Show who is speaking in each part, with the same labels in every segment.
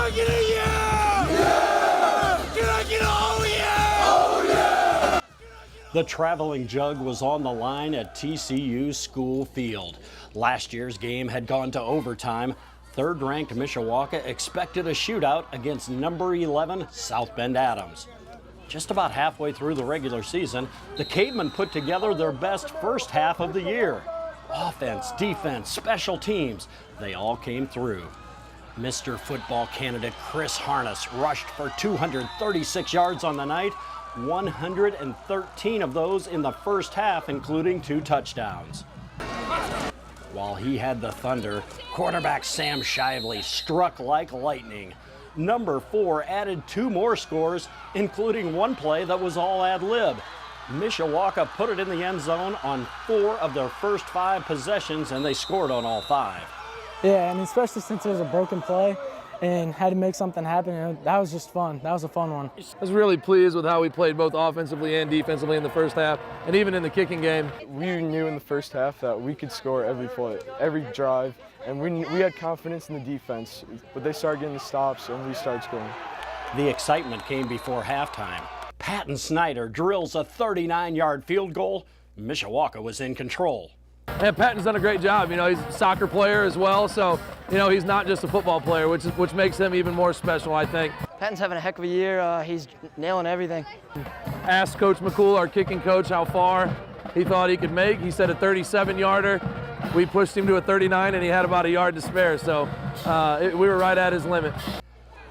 Speaker 1: I get a yeah? Yeah! Can I get a oh yeah? Oh yeah! The traveling jug was on the line at TCU's school field. Last year's game had gone to overtime. Third-ranked Mishawaka expected a shootout against number 11 South Bend Adams. Just about halfway through the regular season, the Cavemen put together their best first half of the year. Offense, defense, special teams, they all came through. Mr. Football candidate Chris Harness rushed for 236 yards on the night, 113 of those in the first half, including 2 touchdowns. While he had the thunder, quarterback Sam Shively struck like lightning. Number 4 added 2 more scores, including one play that was all ad-lib. Mishawaka put it in the end zone on 4 of their first 5 possessions, and they scored on all 5.
Speaker 2: Yeah, and especially since it was a broken play and had to make something happen, that was just fun. That was a fun one.
Speaker 3: I was really pleased with how we played both offensively and defensively in the first half, and even in the kicking game.
Speaker 4: We knew in the first half that we could score every play, every drive, and we had confidence in the defense, but they started getting the stops and we started scoring.
Speaker 1: The excitement came before halftime. Patton Snyder drills a 39-yard field goal. Mishawaka was in control.
Speaker 3: And Patton's done a great job. You know, he's a soccer player as well, so, you know, he's not just a football player, which makes him even more special, I think.
Speaker 5: Patton's having a heck of a year. He's nailing everything.
Speaker 3: Asked Coach McCool, our kicking coach, how far he thought he could make. He said a 37-yarder. We pushed him to a 39, and he had about a yard to spare, so we were right at his limit.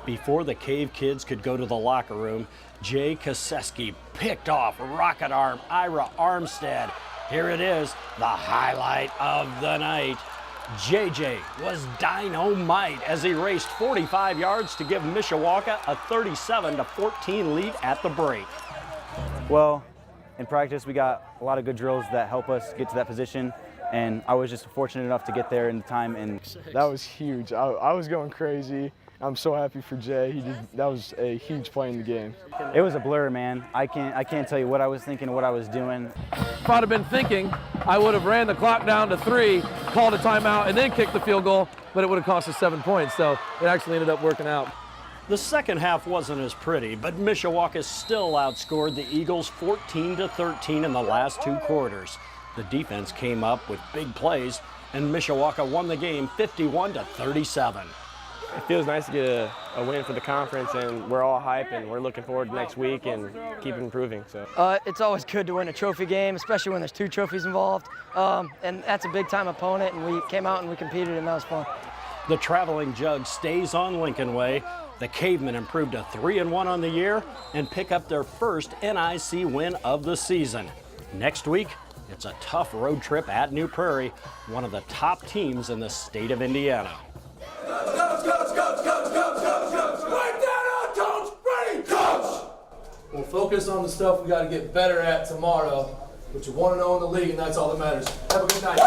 Speaker 1: Before the Cave kids could go to the locker room, Jay Kuseske picked off rocket arm Ira Armstead. Here it is, the highlight of the night. JJ was dynamite as he raced 45 yards to give Mishawaka a 37-14 lead at the break.
Speaker 6: Well, in practice, we got a lot of good drills that help us get to that position, and I was just fortunate enough to get there in time. And
Speaker 4: that was huge. I was going crazy. I'm so happy for Jay. That was a huge play in the game.
Speaker 6: It was a blur, man. I can't tell you what I was thinking or what I was doing.
Speaker 3: If I'd have been thinking, I would have ran the clock down to 3, called a timeout, and then kicked the field goal, but it would have cost us 7 points, so it actually ended up working out.
Speaker 1: The second half wasn't as pretty, but Mishawaka still outscored the Eagles 14-13 in the last 2 quarters. The defense came up with big plays, and Mishawaka won the game 51-37.
Speaker 7: It feels nice to get a win for the conference, and we're all hyped, and we're looking forward to next week and keep improving. So
Speaker 5: it's always good to win a trophy game, especially when there's 2 trophies involved. And that's a big-time opponent, and we came out and we competed, and that was fun.
Speaker 1: The traveling jug stays on Lincoln Way. The Cavemen improved to 3-1 on the year and pick up their first NIC win of the season. Next week, it's a tough road trip at New Prairie, one of the top teams in the state of Indiana.
Speaker 3: We'll focus on the stuff we got to get better at tomorrow, but you want to know in the league, and that's all that matters. Have a good night.